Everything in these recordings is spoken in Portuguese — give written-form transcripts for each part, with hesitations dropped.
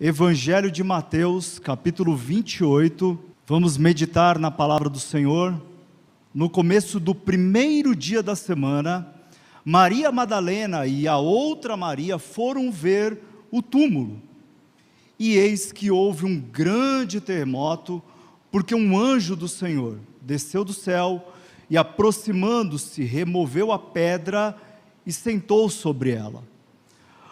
Evangelho de Mateus, capítulo 28. Vamos meditar na palavra do Senhor. No começo do primeiro dia da semana, Maria Madalena e a outra Maria foram ver o túmulo. E eis que houve um grande terremoto, porque um anjo do Senhor desceu do céu e, aproximando-se, removeu a pedra e sentou sobre ela.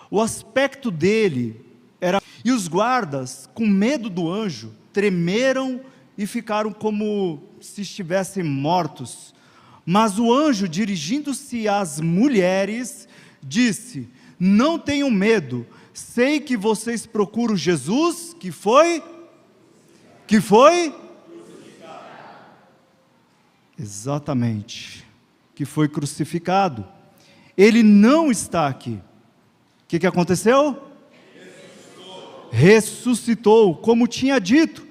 O aspecto dele era... E os guardas, com medo do anjo, tremeram e ficaram como se estivessem mortos. Mas o anjo, dirigindo-se às mulheres, disse: não tenham medo, sei que vocês procuram Jesus, que foi? Exatamente, que foi crucificado. Ele não está aqui. O que aconteceu? Ressuscitou, como tinha dito.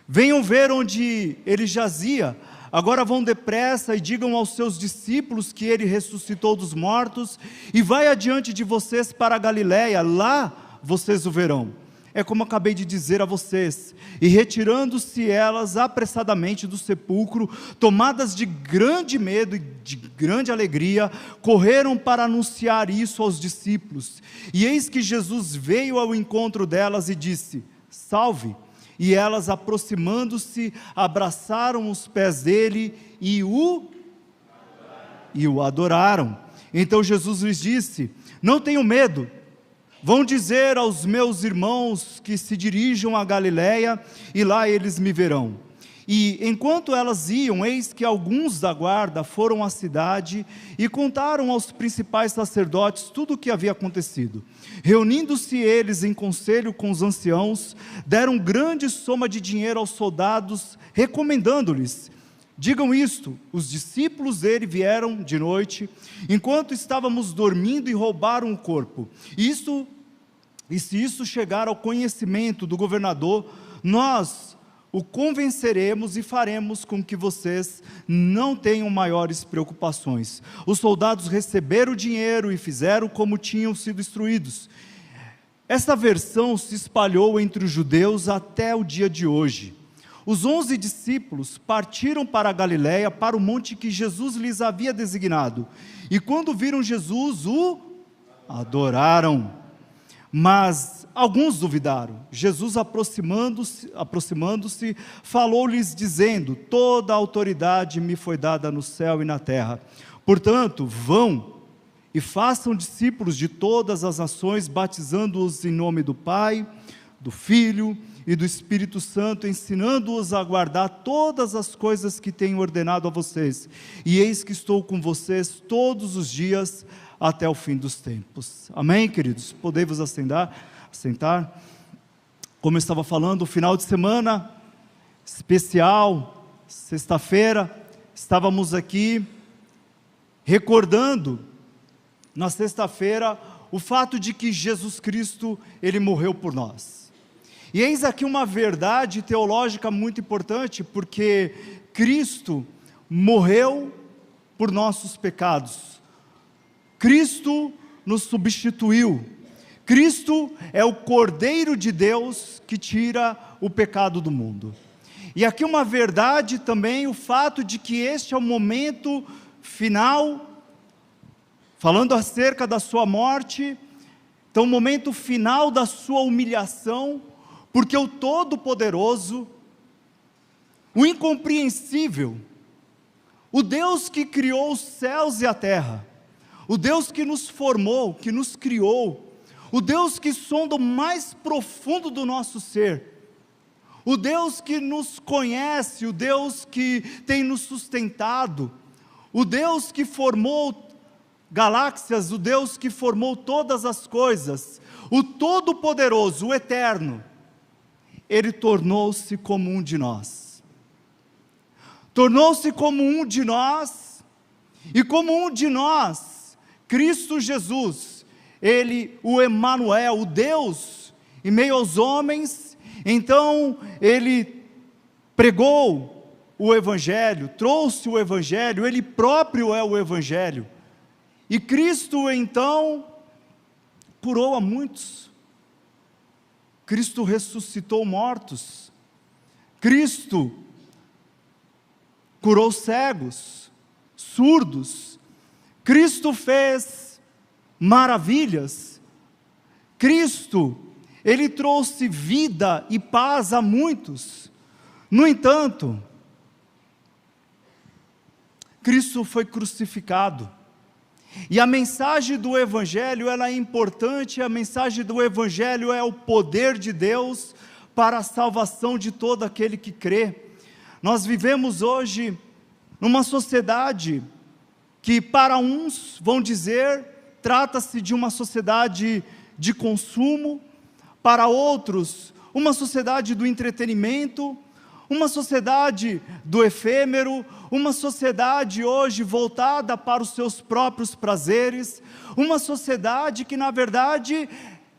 Venham ver onde ele jazia. Agora vão depressa e digam aos seus discípulos que ele ressuscitou dos mortos e vai adiante de vocês para a Galileia, lá vocês o verão. É como acabei de dizer a vocês. E retirando-se elas apressadamente do sepulcro, tomadas de grande medo e de grande alegria, correram para anunciar isso aos discípulos. E eis que Jesus veio ao encontro delas e disse: salve! E elas, aproximando-se, abraçaram os pés dele e o adoraram. Então Jesus lhes disse: não tenham medo. Vão dizer aos meus irmãos que se dirijam a Galileia, e lá eles me verão. E enquanto elas iam, eis que alguns da guarda foram à cidade e contaram aos principais sacerdotes tudo o que havia acontecido. Reunindo-se eles em conselho com os anciãos, deram grande soma de dinheiro aos soldados, recomendando-lhes: digam isto, os discípulos dele vieram de noite, enquanto estávamos dormindo, e roubaram o corpo. E se isso chegar ao conhecimento do governador, nós o convenceremos e faremos com que vocês não tenham maiores preocupações. Os soldados receberam o dinheiro e fizeram como tinham sido instruídos. Esta versão se espalhou entre os judeus até o dia de hoje. Os 11 discípulos partiram para a Galileia, para o monte que Jesus lhes havia designado. E quando viram Jesus, o adoraram. Mas alguns duvidaram. Jesus, aproximando-se, falou-lhes dizendo: toda a autoridade me foi dada no céu e na terra. Portanto, vão e façam discípulos de todas as nações, batizando-os em nome do Pai, do Filho e do Espírito Santo, ensinando-os a guardar todas as coisas que tenho ordenado a vocês. E eis que estou com vocês todos os dias, até o fim dos tempos. Amém, queridos? Podemos assentar. Como eu estava falando, o final de semana especial, sexta-feira, estávamos aqui recordando, na sexta-feira, o fato de que Jesus Cristo, ele morreu por nós. E eis aqui uma verdade teológica muito importante, porque Cristo morreu por nossos pecados. Cristo nos substituiu. Cristo é o Cordeiro de Deus que tira o pecado do mundo. E aqui uma verdade também, o fato de que este é o momento final, falando acerca da sua morte, então o momento final da sua humilhação, porque o Todo-Poderoso, o incompreensível, o Deus que criou os céus e a terra, o Deus que nos formou, que nos criou, o Deus que sonda o mais profundo do nosso ser, o Deus que nos conhece, o Deus que tem nos sustentado, o Deus que formou galáxias, o Deus que formou todas as coisas, o Todo-Poderoso, o Eterno, Ele tornou-se como um de nós. Tornou-se como um de nós, e como um de nós, Cristo Jesus, Ele, o Emanuel, o Deus, em meio aos homens. Então, Ele pregou o Evangelho, trouxe o Evangelho, Ele próprio é o Evangelho. E Cristo, então, curou a muitos. Cristo ressuscitou mortos, Cristo curou cegos, surdos, Cristo fez maravilhas, Cristo, Ele trouxe vida e paz a muitos. No entanto, Cristo foi crucificado, e a mensagem do Evangelho, ela é importante. A mensagem do Evangelho é o poder de Deus para a salvação de todo aquele que crê. Nós vivemos hoje numa sociedade que para uns vão dizer, trata-se de uma sociedade de consumo, para outros, uma sociedade do entretenimento, uma sociedade do efêmero, uma sociedade hoje voltada para os seus próprios prazeres, uma sociedade que na verdade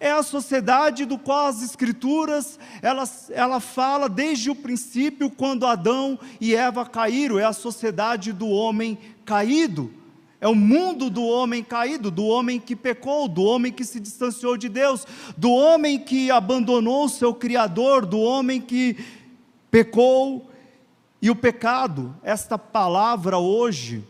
é a sociedade do qual as Escrituras, ela fala desde o princípio, quando Adão e Eva caíram, é a sociedade do homem caído, é o mundo do homem caído, do homem que pecou, do homem que se distanciou de Deus, do homem que abandonou o seu Criador, do homem que pecou. E o pecado, esta palavra hoje,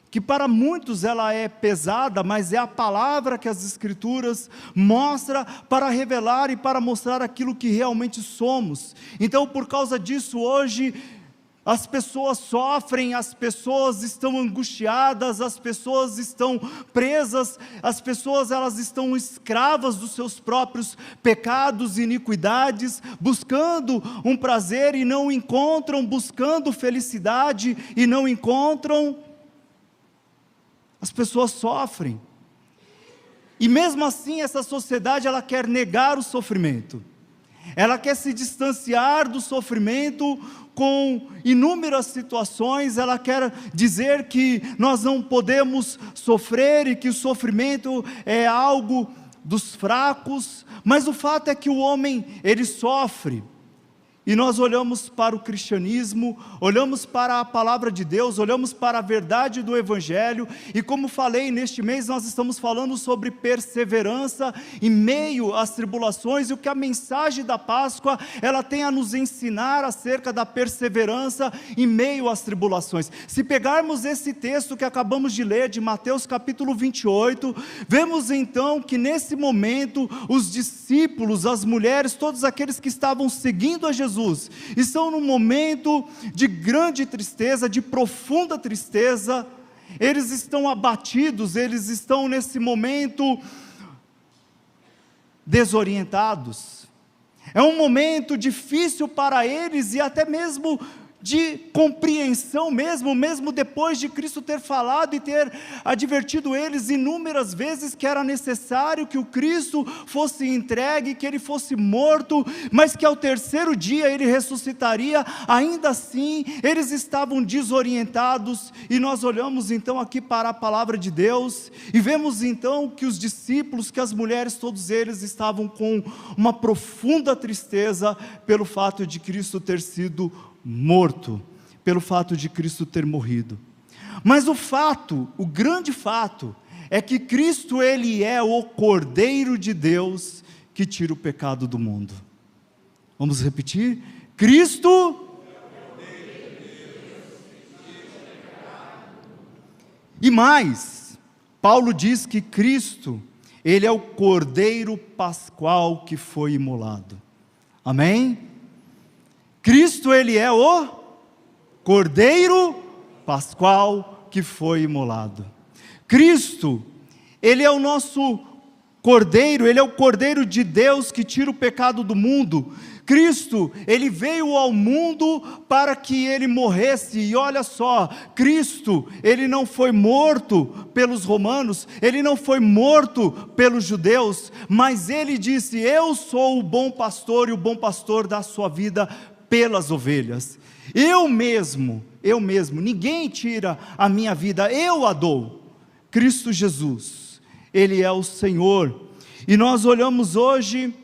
que para muitos ela é pesada, mas é a palavra que as Escrituras mostra para revelar e para mostrar aquilo que realmente somos. Então, por causa disso, hoje as pessoas sofrem, as pessoas estão angustiadas, as pessoas estão presas, as pessoas elas estão escravas dos seus próprios pecados e iniquidades, buscando um prazer e não encontram, buscando felicidade e não encontram. As pessoas sofrem, e mesmo assim essa sociedade ela quer negar o sofrimento, ela quer se distanciar do sofrimento com inúmeras situações, ela quer dizer que nós não podemos sofrer e que o sofrimento é algo dos fracos, mas o fato é que o homem, ele sofre. E nós olhamos para o cristianismo, olhamos para a palavra de Deus, olhamos para a verdade do Evangelho, e como falei, neste mês nós estamos falando sobre perseverança em meio às tribulações, e o que a mensagem da Páscoa, ela tem a nos ensinar acerca da perseverança em meio às tribulações. Se pegarmos esse texto que acabamos de ler, de Mateus capítulo 28, vemos então que nesse momento, os discípulos, as mulheres, todos aqueles que estavam seguindo a Jesus, estão num momento de grande tristeza, de profunda tristeza, eles estão abatidos, eles estão nesse momento desorientados, é um momento difícil para eles e até mesmo de compreensão mesmo depois de Cristo ter falado e ter advertido eles inúmeras vezes que era necessário que o Cristo fosse entregue, que Ele fosse morto, mas que ao terceiro dia Ele ressuscitaria. Ainda assim, eles estavam desorientados, e nós olhamos então aqui para a palavra de Deus, e vemos então que os discípulos, que as mulheres, todos eles estavam com uma profunda tristeza, pelo fato de Cristo ter sido morto, pelo fato de Cristo ter morrido. Mas o grande fato, é que Cristo, Ele é o Cordeiro de Deus, que tira o pecado do mundo. Vamos repetir? Cristo, e mais, Paulo diz que Cristo, Ele é o Cordeiro Pascual que foi imolado. Amém? Cristo, Ele é o Cordeiro Pascual que foi imolado. Cristo, Ele é o nosso Cordeiro, Ele é o Cordeiro de Deus que tira o pecado do mundo. Cristo, Ele veio ao mundo para que Ele morresse, e olha só, Cristo, Ele não foi morto pelos romanos, Ele não foi morto pelos judeus, mas Ele disse: eu sou o bom pastor, e o bom pastor dá a sua vida pelas ovelhas. Eu mesmo, ninguém tira a minha vida, eu a dou. Cristo Jesus, Ele é o Senhor. E nós olhamos hoje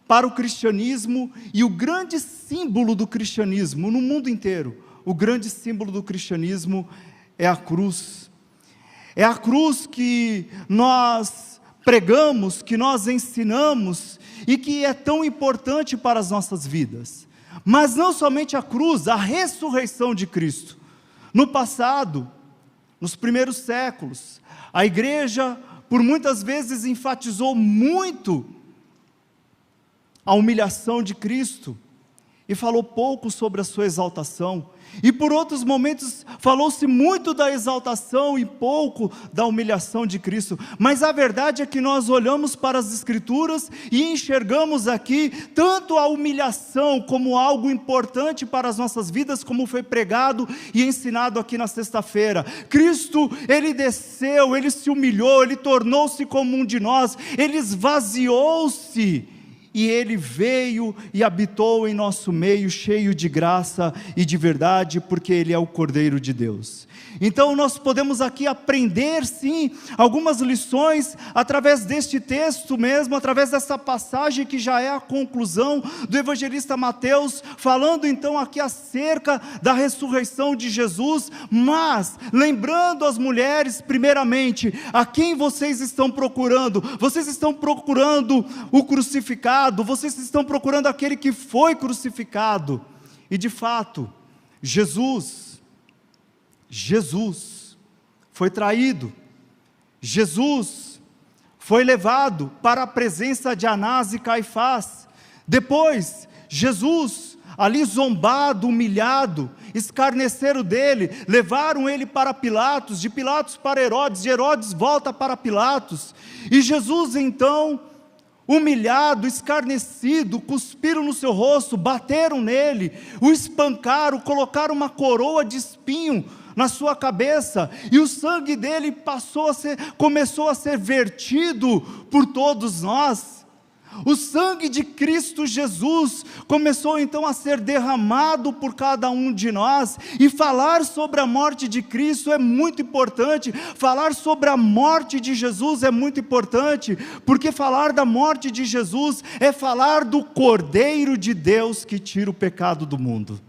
para o cristianismo, e o grande símbolo do cristianismo no mundo inteiro, o grande símbolo do cristianismo é a cruz. É a cruz que nós pregamos, que nós ensinamos, e que é tão importante para as nossas vidas. Mas não somente a cruz, a ressurreição de Cristo. No passado, nos primeiros séculos, a igreja por muitas vezes enfatizou muito a humilhação de Cristo e falou pouco sobre a sua exaltação. E por outros momentos falou-se muito da exaltação e pouco da humilhação de Cristo. Mas a verdade é que nós olhamos para as Escrituras e enxergamos aqui tanto a humilhação como algo importante para as nossas vidas, como foi pregado e ensinado aqui na sexta-feira. Cristo, Ele desceu, Ele se humilhou, Ele tornou-se como um de nós, Ele esvaziou-se. E Ele veio e habitou em nosso meio, cheio de graça e de verdade, porque Ele é o Cordeiro de Deus. Então nós podemos aqui aprender sim, algumas lições, através deste texto mesmo, através dessa passagem que já é a conclusão do evangelista Mateus, falando então aqui acerca da ressurreição de Jesus, mas lembrando as mulheres primeiramente, a quem vocês estão procurando? Vocês estão procurando o crucificado, vocês estão procurando aquele que foi crucificado, e de fato, Jesus foi traído, Jesus foi levado para a presença de Anás e Caifás, depois Jesus, ali zombado, humilhado, escarneceram dele, levaram ele para Pilatos, de Pilatos para Herodes, de Herodes volta para Pilatos, e Jesus então, humilhado, escarnecido, cuspiram no seu rosto, bateram nele, o espancaram, colocaram uma coroa de espinho na sua cabeça, e o sangue dele começou a ser vertido por todos nós. O sangue de Cristo Jesus começou então a ser derramado por cada um de nós, e falar sobre a morte de Cristo é muito importante, falar sobre a morte de Jesus é muito importante, porque falar da morte de Jesus é falar do Cordeiro de Deus que tira o pecado do mundo.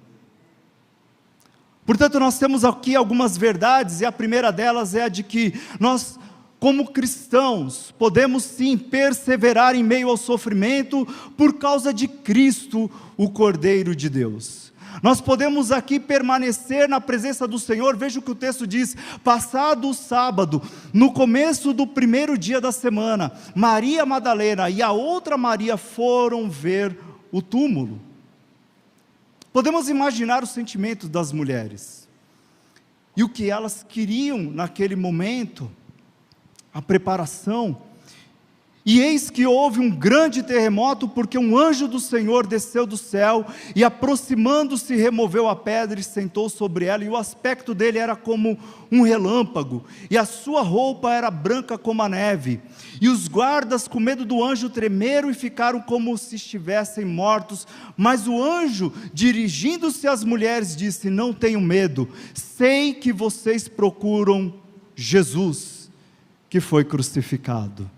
Portanto, nós temos aqui algumas verdades, e a primeira delas é a de que nós, como cristãos, podemos sim perseverar em meio ao sofrimento, por causa de Cristo, o Cordeiro de Deus. Nós podemos aqui permanecer na presença do Senhor. Veja o que o texto diz: passado o sábado, no começo do primeiro dia da semana, Maria Madalena e a outra Maria foram ver o túmulo. Podemos imaginar os sentimentos das mulheres, e o que elas queriam naquele momento, a preparação, e eis que houve um grande terremoto, porque um anjo do Senhor desceu do céu, e aproximando-se removeu a pedra e sentou sobre ela, e o aspecto dele era como um relâmpago, e a sua roupa era branca como a neve, e os guardas com medo do anjo tremeram e ficaram como se estivessem mortos, mas o anjo, dirigindo-se às mulheres, disse: não tenham medo, sei que vocês procuram Jesus, que foi crucificado.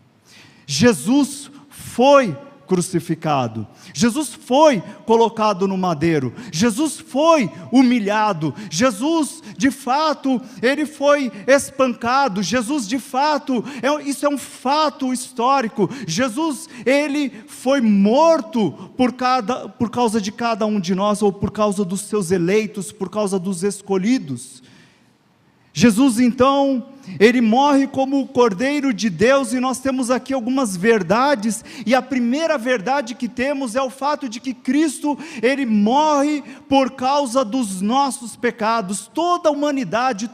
Jesus foi crucificado, Jesus foi colocado no madeiro, Jesus foi humilhado, Jesus de fato, ele foi espancado, Jesus de fato, isso é um fato histórico, Jesus, ele foi morto por causa de cada um de nós, ou por causa dos seus eleitos, por causa dos escolhidos. Jesus então, ele morre como o Cordeiro de Deus, e nós temos aqui algumas verdades, e a primeira verdade que temos é o fato de que Cristo, ele morre por causa dos nossos pecados, toda a humanidade,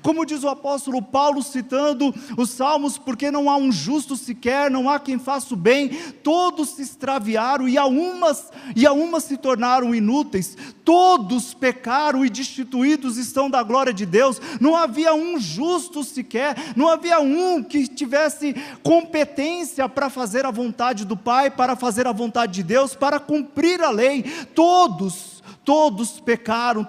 como diz o apóstolo Paulo citando os Salmos, porque não há um justo sequer, não há quem faça o bem, todos se extraviaram, e a umas se tornaram inúteis, todos pecaram e destituídos estão da glória de Deus, não havia um justo sequer, não havia um que tivesse competência para fazer a vontade do Pai, para fazer a vontade de Deus, para cumprir a lei. Todos pecaram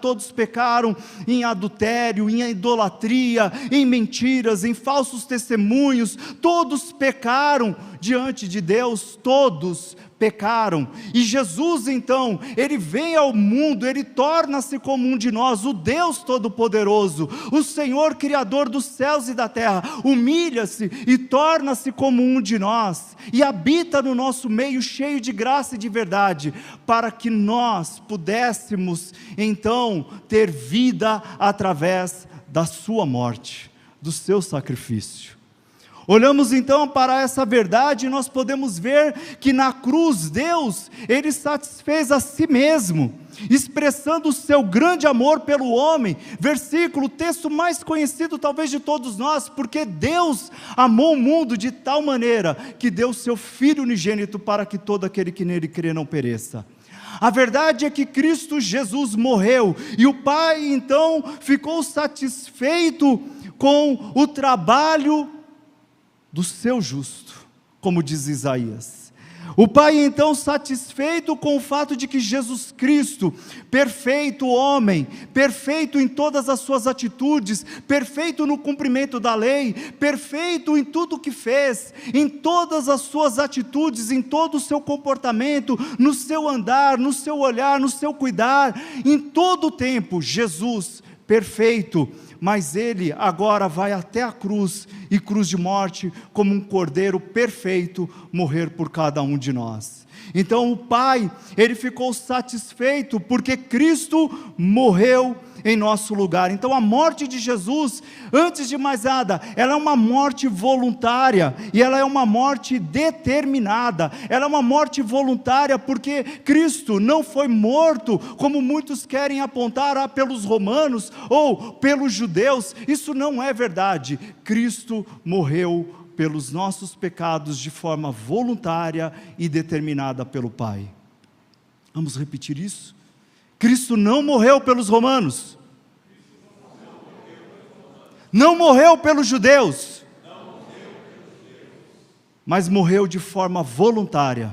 em adultério, em idolatria, em mentiras, em falsos testemunhos, todos pecaram, diante de Deus, todos pecaram, e Jesus então, ele vem ao mundo, ele torna-se como um de nós, o Deus Todo-Poderoso, o Senhor Criador dos céus e da terra, humilha-se e torna-se como um de nós, e habita no nosso meio cheio de graça e de verdade, para que nós pudéssemos então ter vida através da sua morte, do seu sacrifício. Olhamos então para essa verdade e nós podemos ver que na cruz Deus, ele satisfez a si mesmo, expressando o seu grande amor pelo homem. Versículo, o texto mais conhecido talvez de todos nós, porque Deus amou o mundo de tal maneira que deu o seu Filho unigênito para que todo aquele que nele crê não pereça. A verdade é que Cristo Jesus morreu, e o Pai então ficou satisfeito com o trabalho do seu justo, como diz Isaías. O Pai então, satisfeito com o fato de que Jesus Cristo, perfeito homem, perfeito em todas as suas atitudes, perfeito no cumprimento da lei, perfeito em tudo o que fez, em todas as suas atitudes, em todo o seu comportamento, no seu andar, no seu olhar, no seu cuidar, em todo o tempo, Jesus, perfeito, mas ele agora vai até a cruz, e cruz de morte, como um cordeiro perfeito, morrer por cada um de nós. Então o Pai, ele ficou satisfeito, porque Cristo morreu em nosso lugar. Então a morte de Jesus, antes de mais nada, ela é uma morte voluntária, e ela é uma morte determinada, ela é uma morte voluntária, porque Cristo não foi morto, como muitos querem apontar, pelos romanos, ou pelos judeus. Isso não é verdade. Cristo morreu pelos nossos pecados, de forma voluntária e determinada pelo Pai. Vamos repetir isso? Cristo não morreu pelos romanos, não morreu pelos judeus, mas morreu de forma voluntária.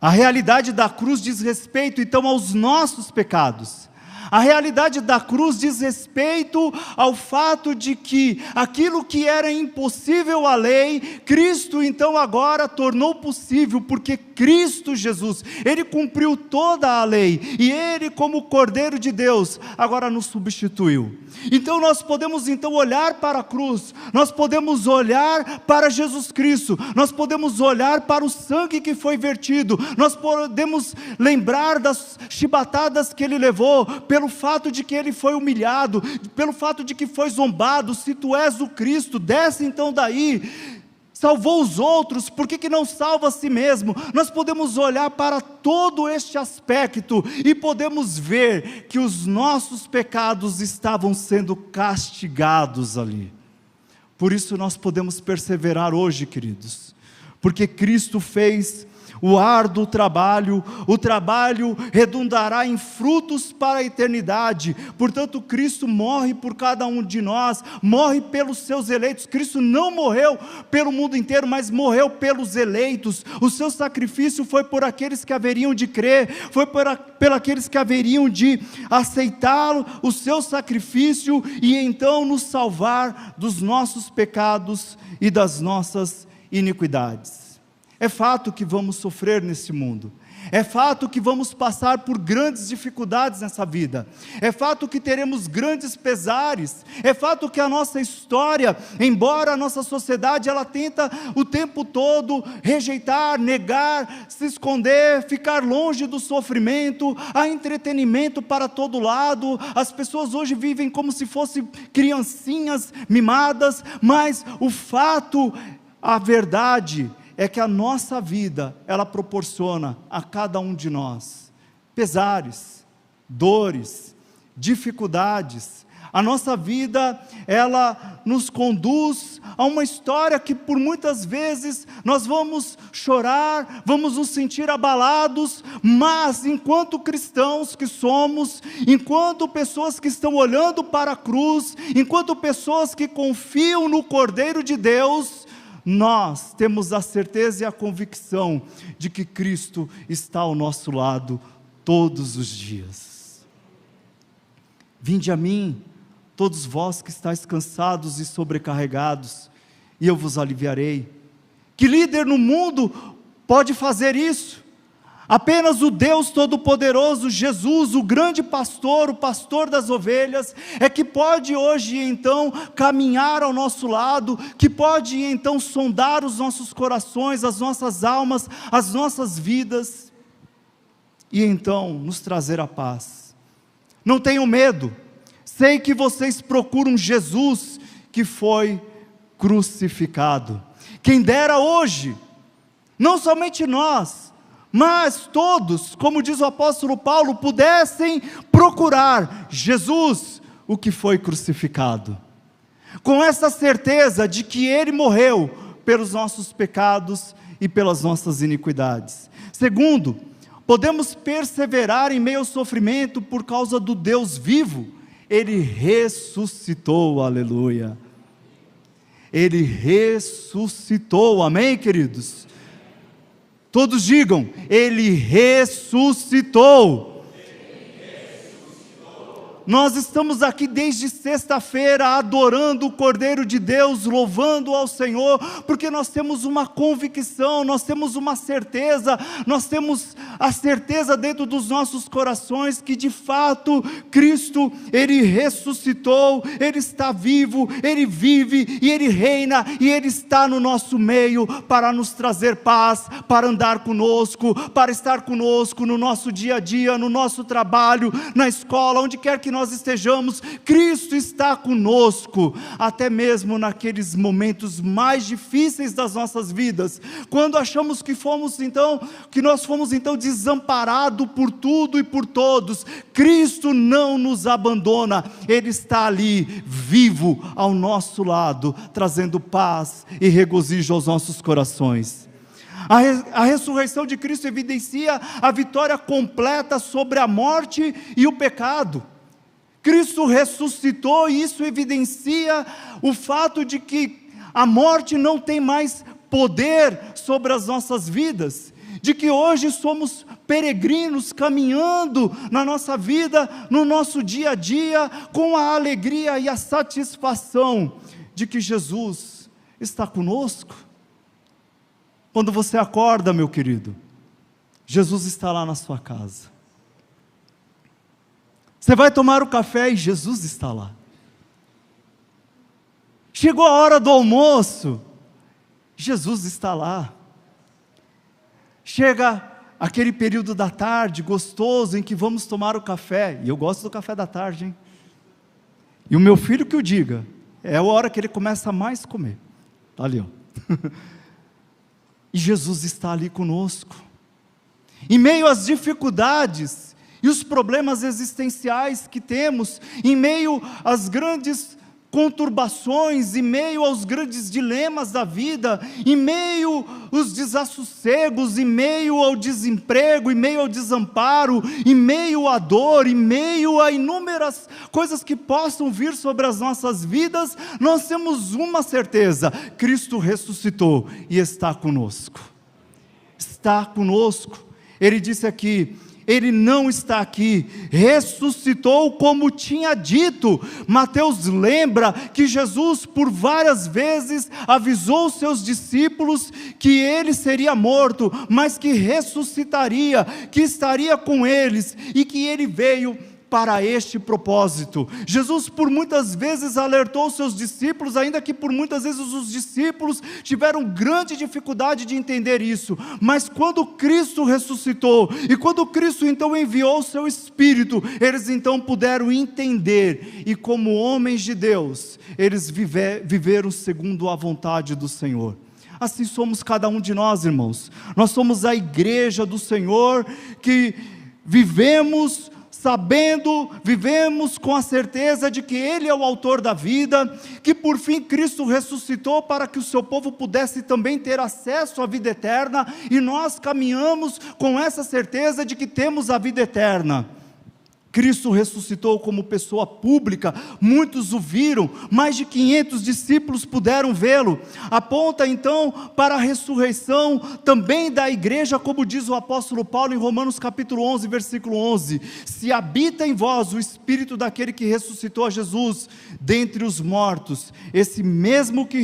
A realidade da cruz diz respeito então aos nossos pecados. A realidade da cruz diz respeito ao fato de que aquilo que era impossível à lei, Cristo então agora tornou possível, porque Cristo Jesus, ele cumpriu toda a lei, e ele, como Cordeiro de Deus, agora nos substituiu. Então nós podemos então olhar para a cruz, nós podemos olhar para Jesus Cristo, nós podemos olhar para o sangue que foi vertido, nós podemos lembrar das chibatadas que ele levou, pelo fato de que ele foi humilhado, pelo fato de que foi zombado. Se tu és o Cristo, desce então daí, salvou os outros, por que não salva a si mesmo? Nós podemos olhar para todo este aspecto, e podemos ver que os nossos pecados estavam sendo castigados ali. Por isso nós podemos perseverar hoje, queridos, porque Cristo fez o árduo trabalho, o trabalho redundará em frutos para a eternidade. Portanto, Cristo morre por cada um de nós, morre pelos seus eleitos. Cristo não morreu pelo mundo inteiro, mas morreu pelos eleitos. O seu sacrifício foi por aqueles que haveriam de crer, foi por aqueles que haveriam de aceitá-lo, o seu sacrifício, e então nos salvar dos nossos pecados e das nossas iniquidades. É fato que vamos sofrer nesse mundo, é fato que vamos passar por grandes dificuldades nessa vida, é fato que teremos grandes pesares, é fato que a nossa história, embora a nossa sociedade, ela tenta o tempo todo rejeitar, negar, se esconder, ficar longe do sofrimento, há entretenimento para todo lado, as pessoas hoje vivem como se fossem criancinhas mimadas, mas o fato, a verdade é que a nossa vida, ela proporciona a cada um de nós pesares, dores, dificuldades. A nossa vida, ela nos conduz a uma história que por muitas vezes nós vamos chorar, vamos nos sentir abalados, mas enquanto cristãos que somos, enquanto pessoas que estão olhando para a cruz, enquanto pessoas que confiam no Cordeiro de Deus, nós temos a certeza e a convicção de que Cristo está ao nosso lado todos os dias. Vinde a mim, todos vós que estáis cansados e sobrecarregados, e eu vos aliviarei. Que líder no mundo pode fazer isso? Apenas o Deus Todo-Poderoso, Jesus, o grande pastor, o pastor das ovelhas, é que pode hoje então caminhar ao nosso lado, que pode então sondar os nossos corações, as nossas almas, as nossas vidas, e então nos trazer a paz. Não tenham medo, sei que vocês procuram Jesus que foi crucificado. Quem dera hoje, não somente nós, mas todos, como diz o apóstolo Paulo, pudessem procurar Jesus, o que foi crucificado, com essa certeza de que Ele morreu pelos nossos pecados e pelas nossas iniquidades. Segundo, podemos perseverar em meio ao sofrimento por causa do Deus vivo. Ele ressuscitou, aleluia. Ele ressuscitou, amém, queridos? Todos digam, Ele ressuscitou. Nós estamos aqui desde sexta-feira adorando o Cordeiro de Deus, louvando ao Senhor, porque nós temos uma convicção, nós temos uma certeza, nós temos a certeza dentro dos nossos corações que de fato Cristo, Ele ressuscitou, Ele está vivo, Ele vive e Ele reina, e Ele está no nosso meio para nos trazer paz, para andar conosco, para estar conosco no nosso dia a dia, no nosso trabalho, na escola, onde quer que nós estejamos. Cristo está conosco, até mesmo naqueles momentos mais difíceis das nossas vidas, quando achamos que nós fomos então desamparados por tudo e por todos. Cristo não nos abandona, Ele está ali, vivo ao nosso lado, trazendo paz e regozijo aos nossos corações. A ressurreição de Cristo evidencia a vitória completa sobre a morte e o pecado. Cristo ressuscitou, e isso evidencia o fato de que a morte não tem mais poder sobre as nossas vidas, de que hoje somos peregrinos caminhando na nossa vida, no nosso dia a dia, com a alegria e a satisfação de que Jesus está conosco. Quando você acorda, meu querido, Jesus está lá na sua casa. Você vai tomar o café e Jesus está lá. Chegou a hora do almoço, Jesus está lá. Chega aquele período da tarde gostoso em que vamos tomar o café, e eu gosto do café da tarde, hein? E o meu filho que o diga, é a hora que ele começa a mais comer. Está ali, ó. E Jesus está ali conosco. Em meio às dificuldades e os problemas existenciais que temos, em meio às grandes conturbações, em meio aos grandes dilemas da vida, em meio aos desassossegos, em meio ao desemprego, em meio ao desamparo, em meio à dor, em meio a inúmeras coisas que possam vir sobre as nossas vidas, nós temos uma certeza: Cristo ressuscitou e está conosco. Está conosco. Ele disse aqui: Ele não está aqui, ressuscitou como tinha dito. Mateus lembra que Jesus por várias vezes avisou seus discípulos que Ele seria morto, mas que ressuscitaria, que estaria com eles, e que Ele veio para este propósito. Jesus por muitas vezes alertou seus discípulos, ainda que por muitas vezes os discípulos tiveram grande dificuldade de entender isso, mas quando Cristo ressuscitou, e quando Cristo então enviou o seu Espírito, eles então puderam entender, e como homens de Deus, eles viveram segundo a vontade do Senhor. Assim somos cada um de nós, irmãos. Nós somos a igreja do Senhor, que vivemos com a certeza de que Ele é o autor da vida, que por fim Cristo ressuscitou para que o seu povo pudesse também ter acesso à vida eterna, e nós caminhamos com essa certeza de que temos a vida eterna. Cristo ressuscitou como pessoa pública, muitos o viram, mais de 500 discípulos puderam vê-lo. Aponta então para a ressurreição também da igreja, como diz o apóstolo Paulo em Romanos capítulo 11, versículo 11: se habita em vós o Espírito daquele que ressuscitou a Jesus dentre os mortos, esse mesmo que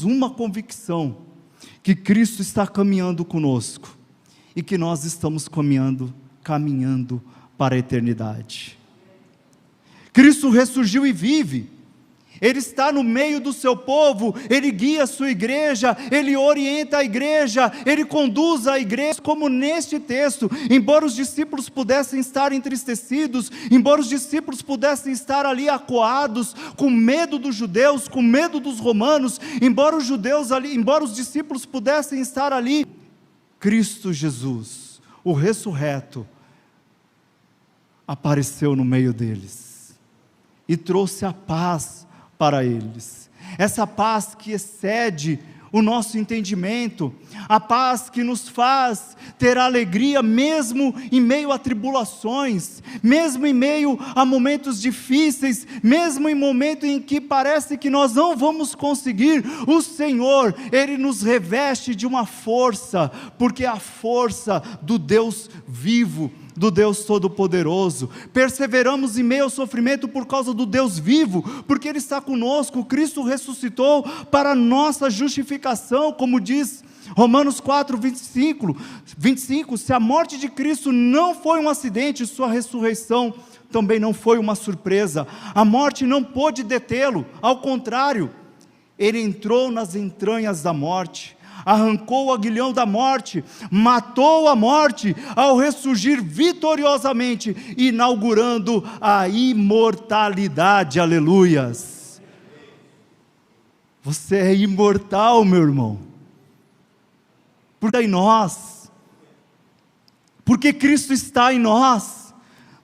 uma convicção, que Cristo está caminhando conosco, e que nós estamos caminhando para a eternidade. Cristo ressurgiu e vive, Ele está no meio do seu povo, Ele guia a sua igreja, Ele orienta a igreja, Ele conduz a igreja, como neste texto. Embora os discípulos pudessem estar entristecidos, embora os discípulos pudessem estar ali acuados, com medo dos judeus, com medo dos romanos, embora os discípulos pudessem estar ali, Cristo Jesus, o ressurreto, apareceu no meio deles, e trouxe a paz para eles, essa paz que excede o nosso entendimento, a paz que nos faz ter alegria mesmo em meio a tribulações, mesmo em meio a momentos difíceis, mesmo em momento em que parece que nós não vamos conseguir. O Senhor, Ele nos reveste de uma força, porque é a força do Deus vivo, do Deus Todo-Poderoso. Perseveramos em meio ao sofrimento por causa do Deus vivo, porque Ele está conosco. Cristo ressuscitou para nossa justificação, como diz Romanos 4, 25, se a morte de Cristo não foi um acidente, sua ressurreição também não foi uma surpresa. A morte não pôde detê-lo, ao contrário, Ele entrou nas entranhas da morte, arrancou o aguilhão da morte, matou a morte, ao ressurgir vitoriosamente, inaugurando a imortalidade. Aleluias! Você é imortal, meu irmão, porque em nós, porque Cristo está em nós,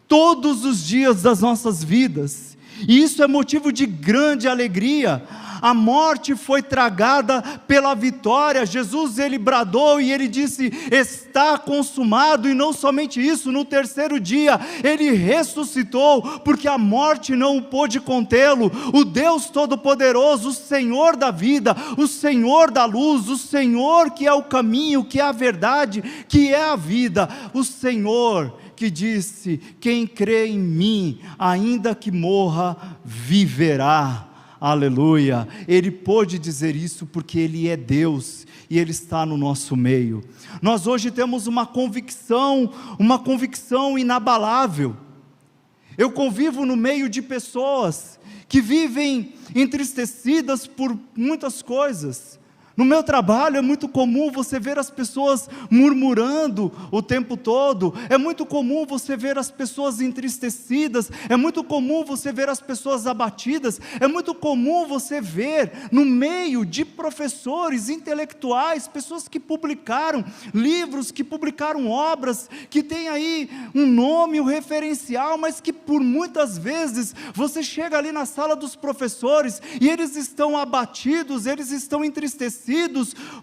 todos os dias das nossas vidas, e isso é motivo de grande alegria. A morte foi tragada pela vitória. Jesus, Ele bradou e Ele disse: está consumado. E não somente isso, no terceiro dia Ele ressuscitou, porque a morte não pôde contê-lo. O Deus Todo-Poderoso, o Senhor da vida, o Senhor da luz, o Senhor que é o caminho, que é a verdade, que é a vida, o Senhor que disse: quem crê em mim, ainda que morra, viverá. Aleluia! Ele pôde dizer isso porque Ele é Deus e Ele está no nosso meio. Nós hoje temos uma convicção inabalável. Eu convivo no meio de pessoas que vivem entristecidas por muitas coisas. No meu trabalho é muito comum você ver as pessoas murmurando o tempo todo, é muito comum você ver as pessoas entristecidas, é muito comum você ver as pessoas abatidas, é muito comum você ver no meio de professores intelectuais, pessoas que publicaram livros, que publicaram obras, que tem aí um nome, um referencial, mas que por muitas vezes você chega ali na sala dos professores e eles estão abatidos, eles estão entristecidos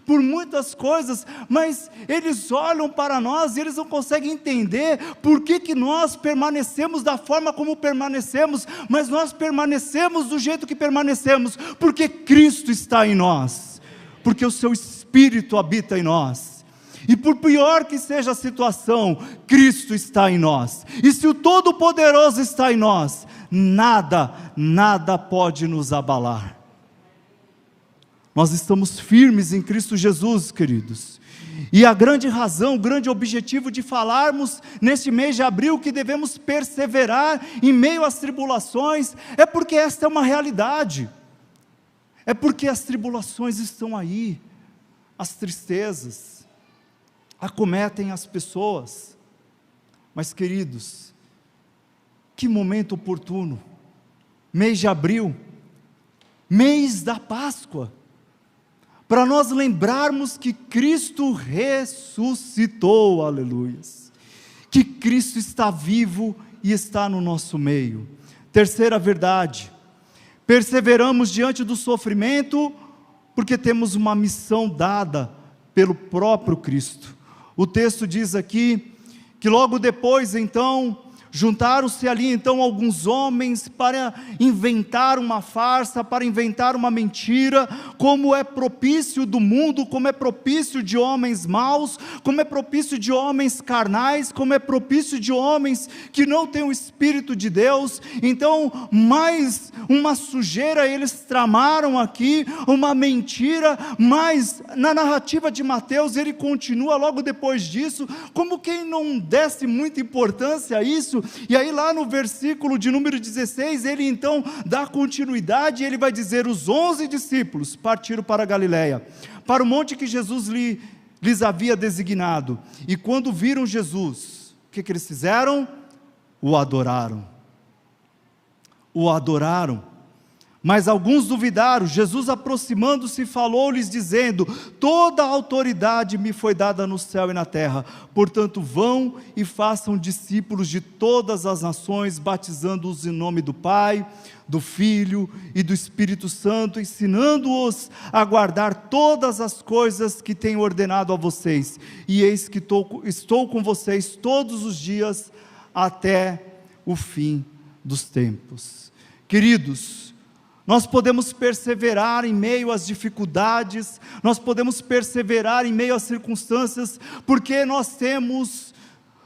por muitas coisas, mas eles olham para nós e eles não conseguem entender por que nós permanecemos da forma como permanecemos, mas nós permanecemos do jeito que permanecemos, porque Cristo está em nós, porque o seu Espírito habita em nós. E por pior que seja a situação, Cristo está em nós, e se o Todo-Poderoso está em nós, nada pode nos abalar. Nós estamos firmes em Cristo Jesus, queridos, e a grande razão, o grande objetivo de falarmos neste mês de abril que devemos perseverar em meio às tribulações, é porque esta é uma realidade, é porque as tribulações estão aí, as tristezas acometem as pessoas, mas queridos, que momento oportuno, mês de abril, mês da Páscoa, para nós lembrarmos que Cristo ressuscitou, aleluias, que Cristo está vivo e está no nosso meio. Terceira verdade, perseveramos diante do sofrimento, porque temos uma missão dada pelo próprio Cristo. O texto diz aqui, que logo depois então, Juntaram-se ali então alguns homens para inventar uma farsa, para inventar uma mentira, como é propício do mundo, como é propício de homens maus, como é propício de homens carnais, como é propício de homens que não têm o Espírito de Deus. Então, mais uma sujeira eles tramaram aqui, uma mentira, mas na narrativa de Mateus ele continua logo depois disso, como quem não desse muita importância a isso. E aí lá no versículo de número 16, ele então dá continuidade, e ele vai dizer: os 11 discípulos partiram para a Galileia, para o monte que Jesus lhes havia designado, e quando viram Jesus, o que eles fizeram? O adoraram. O adoraram. Mas alguns duvidaram. Jesus, aproximando-se, falou-lhes dizendo: toda a autoridade me foi dada no céu e na terra, portanto vão e façam discípulos de todas as nações, batizando-os em nome do Pai, do Filho e do Espírito Santo, ensinando-os a guardar todas as coisas que tenho ordenado a vocês, e eis que estou com vocês todos os dias, até o fim dos tempos. Queridos, nós podemos perseverar em meio às dificuldades, nós podemos perseverar em meio às circunstâncias, porque nós temos,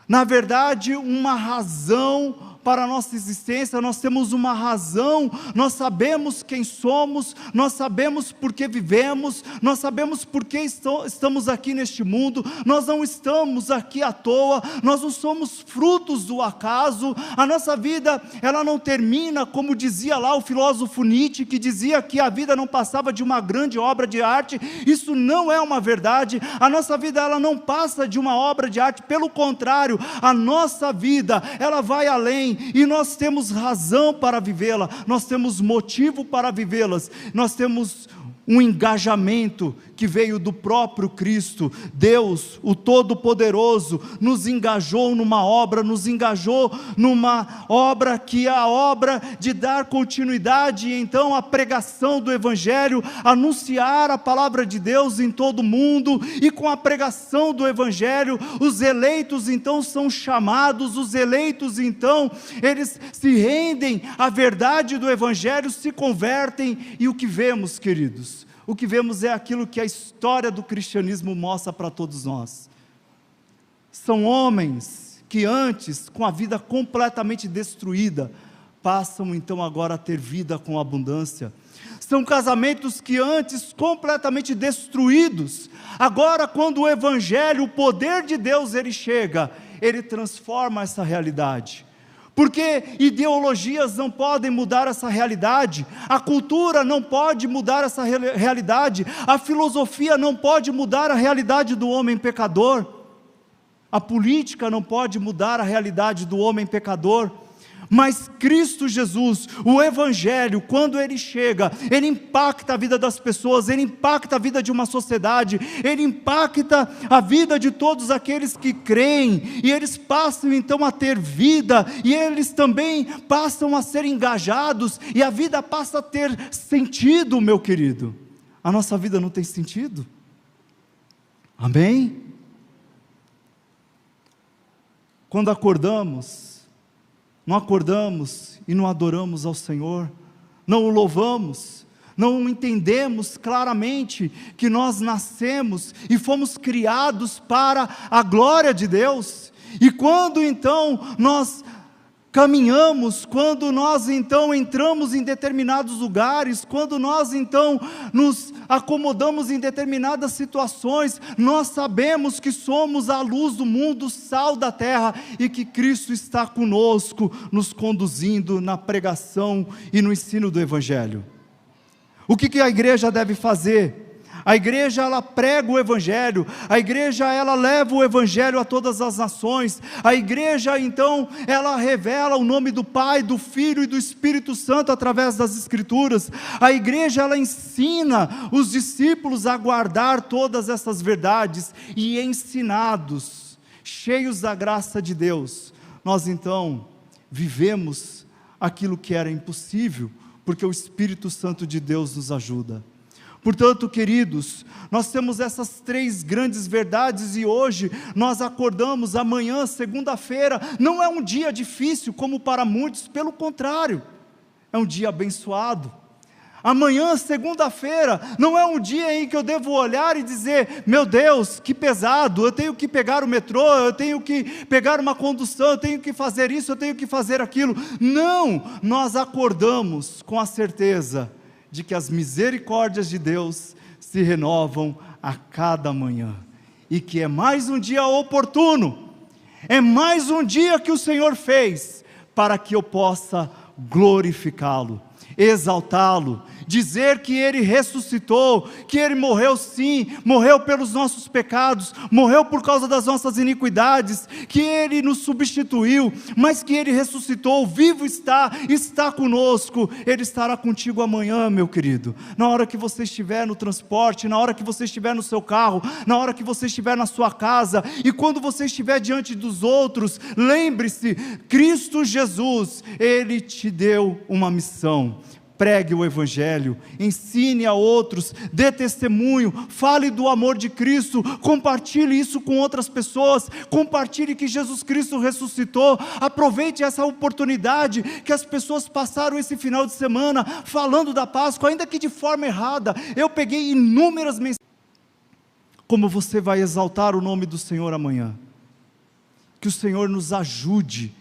na verdade, uma razão para a nossa existência, nós temos uma razão, nós sabemos quem somos, nós sabemos por que vivemos, nós sabemos por que estamos aqui neste mundo, nós não estamos aqui à toa, nós não somos frutos do acaso, a nossa vida, ela não termina, como dizia lá o filósofo Nietzsche, que dizia que a vida não passava de uma grande obra de arte. Isso não é uma verdade. A nossa vida, ela não passa de uma obra de arte, pelo contrário, a nossa vida, ela vai além, e nós temos razão para vivê-la, nós temos motivo para vivê-las, nós temos um engajamento que veio do próprio Cristo. Deus, o Todo-Poderoso, nos engajou numa obra, que é a obra de dar continuidade, então, à pregação do Evangelho, anunciar a palavra de Deus em todo o mundo, e com a pregação do Evangelho, os eleitos então são chamados, os eleitos então, eles se rendem à verdade do Evangelho, se convertem, e o que vemos, queridos? O que vemos é aquilo que a história do cristianismo mostra para todos nós. São homens que antes, com a vida completamente destruída, passam então agora a ter vida com abundância. São casamentos que antes completamente destruídos, agora quando o Evangelho, o poder de Deus, ele chega, ele transforma essa realidade. Porque ideologias não podem mudar essa realidade, a cultura não pode mudar essa realidade, a filosofia não pode mudar a realidade do homem pecador, a política não pode mudar a realidade do homem pecador, mas Cristo Jesus, o Evangelho, quando ele chega, ele impacta a vida das pessoas, ele impacta a vida de uma sociedade, ele impacta a vida de todos aqueles que creem, e eles passam então a ter vida, e eles também passam a ser engajados, e a vida passa a ter sentido, meu querido. A nossa vida não tem sentido? Amém? Quando acordamos, não acordamos e não adoramos ao Senhor, não o louvamos, não entendemos claramente que nós nascemos e fomos criados para a glória de Deus, e quando então nós caminhamos, quando nós então entramos em determinados lugares, quando nós então nos acomodamos em determinadas situações, nós sabemos que somos a luz do mundo, sal da terra, e que Cristo está conosco, nos conduzindo na pregação e no ensino do Evangelho. O que a igreja deve fazer? A igreja, ela prega o Evangelho, a igreja, ela leva o Evangelho a todas as nações, a igreja então, ela revela o nome do Pai, do Filho e do Espírito Santo através das Escrituras, a igreja, ela ensina os discípulos a guardar todas essas verdades, e ensinados, cheios da graça de Deus, nós então vivemos aquilo que era impossível, porque o Espírito Santo de Deus nos ajuda. Portanto, queridos, nós temos essas 3 grandes verdades e hoje nós acordamos. Amanhã, segunda-feira, não é um dia difícil como para muitos, pelo contrário, é um dia abençoado. Amanhã, segunda-feira, não é um dia em que eu devo olhar e dizer: meu Deus, que pesado, eu tenho que pegar o metrô, eu tenho que pegar uma condução, eu tenho que fazer isso, eu tenho que fazer aquilo. Não, nós acordamos com a certeza de que as misericórdias de Deus se renovam a cada manhã, e que é mais um dia oportuno, é mais um dia que o Senhor fez, para que eu possa glorificá-lo, exaltá-lo, dizer que Ele ressuscitou, que Ele morreu sim, morreu pelos nossos pecados, morreu por causa das nossas iniquidades, que Ele nos substituiu, mas que Ele ressuscitou, vivo está conosco. Ele estará contigo amanhã, meu querido, na hora que você estiver no transporte, na hora que você estiver no seu carro, na hora que você estiver na sua casa, e quando você estiver diante dos outros, lembre-se, Cristo Jesus, Ele te deu uma missão: pregue o Evangelho, ensine a outros, dê testemunho, fale do amor de Cristo, compartilhe isso com outras pessoas, compartilhe que Jesus Cristo ressuscitou. Aproveite essa oportunidade que as pessoas passaram esse final de semana falando da Páscoa, ainda que de forma errada. Eu peguei inúmeras mensagens. Como você vai exaltar o nome do Senhor amanhã? Que o Senhor nos ajude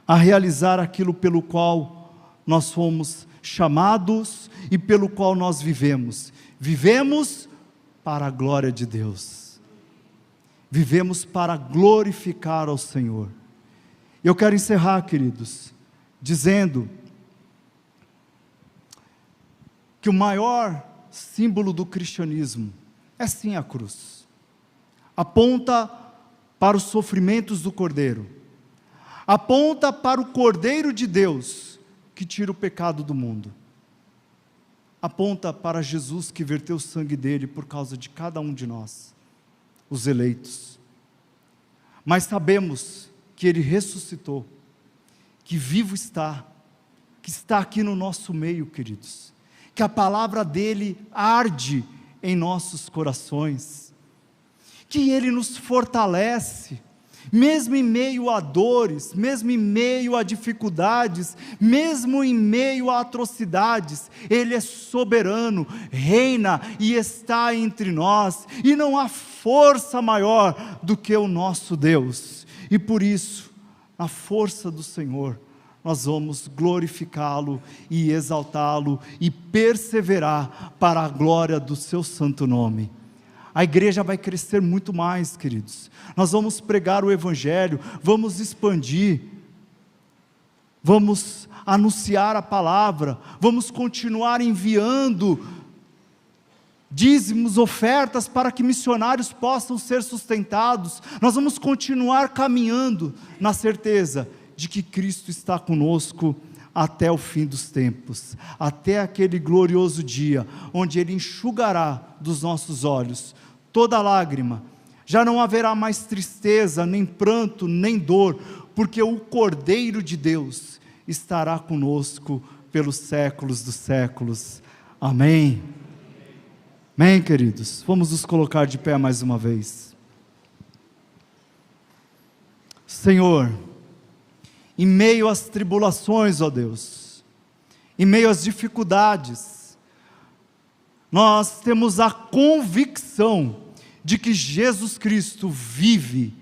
a realizar aquilo pelo qual nós fomos chamados e pelo qual nós vivemos. Vivemos para a glória de Deus, vivemos para glorificar ao Senhor. Eu quero encerrar, queridos, dizendo que o maior símbolo do cristianismo é sim a cruz. Aponta para os sofrimentos do Cordeiro, aponta para o Cordeiro de Deus que tira o pecado do mundo, aponta para Jesus que verteu o sangue dele por causa de cada um de nós, os eleitos. Mas sabemos que ele ressuscitou, que vivo está, que está aqui no nosso meio, queridos, que a palavra dele arde em nossos corações, que ele nos fortalece, mesmo em meio a dores, mesmo em meio a dificuldades, mesmo em meio a atrocidades. Ele é soberano, reina e está entre nós, e não há força maior do que o nosso Deus, e por isso, na força do Senhor, nós vamos glorificá-lo e exaltá-lo e perseverar para a glória do seu santo nome. A igreja vai crescer muito mais, queridos. Nós vamos pregar o Evangelho, vamos expandir, vamos anunciar a palavra, vamos continuar enviando dízimos, ofertas para que missionários possam ser sustentados. Nós vamos continuar caminhando na certeza de que Cristo está conosco até o fim dos tempos, até aquele glorioso dia, onde Ele enxugará dos nossos olhos toda lágrima. Já não haverá mais tristeza, nem pranto, nem dor, porque o Cordeiro de Deus estará conosco pelos séculos dos séculos. Amém. Amém, queridos. Vamos nos colocar de pé mais uma vez. Senhor, em meio às tribulações, ó Deus, em meio às dificuldades, nós temos a convicção de que Jesus Cristo vive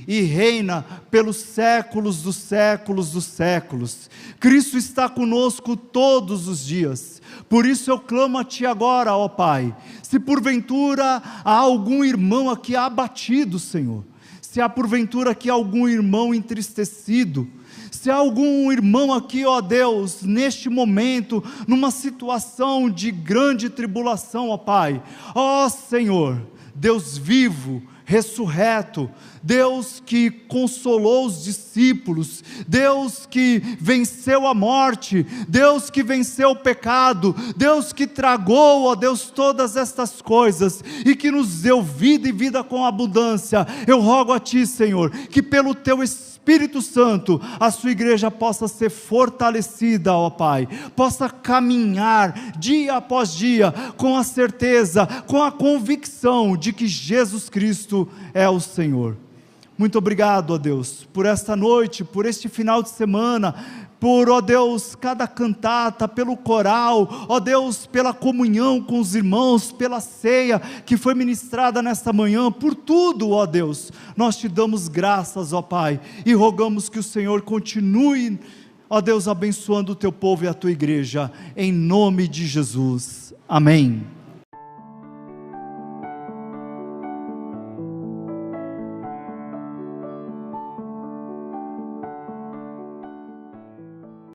e reina pelos séculos dos séculos dos séculos. Cristo está conosco todos os dias. Por isso eu clamo a Ti agora, ó Pai, se porventura há algum irmão aqui abatido, Senhor, se há porventura aqui algum irmão entristecido, se há algum irmão aqui, ó Deus, neste momento, numa situação de grande tribulação, ó Pai, ó Senhor, Deus vivo, ressurreto, Deus que consolou os discípulos, Deus que venceu a morte, Deus que venceu o pecado, Deus que tragou, ó Deus, todas estas coisas, e que nos deu vida e vida com abundância. Eu rogo a Ti, Senhor, que pelo Teu Espírito Espírito Santo, a sua igreja possa ser fortalecida, ó Pai, possa caminhar dia após dia, com a certeza, com a convicção de que Jesus Cristo é o Senhor. Muito obrigado, ó Deus, por esta noite, por este final de semana, por, ó Deus, cada cantata, pelo coral, ó Deus, pela comunhão com os irmãos, pela ceia que foi ministrada nesta manhã, por tudo, ó Deus, nós te damos graças, ó Pai, e rogamos que o Senhor continue, ó Deus, abençoando o teu povo e a tua igreja, em nome de Jesus, amém.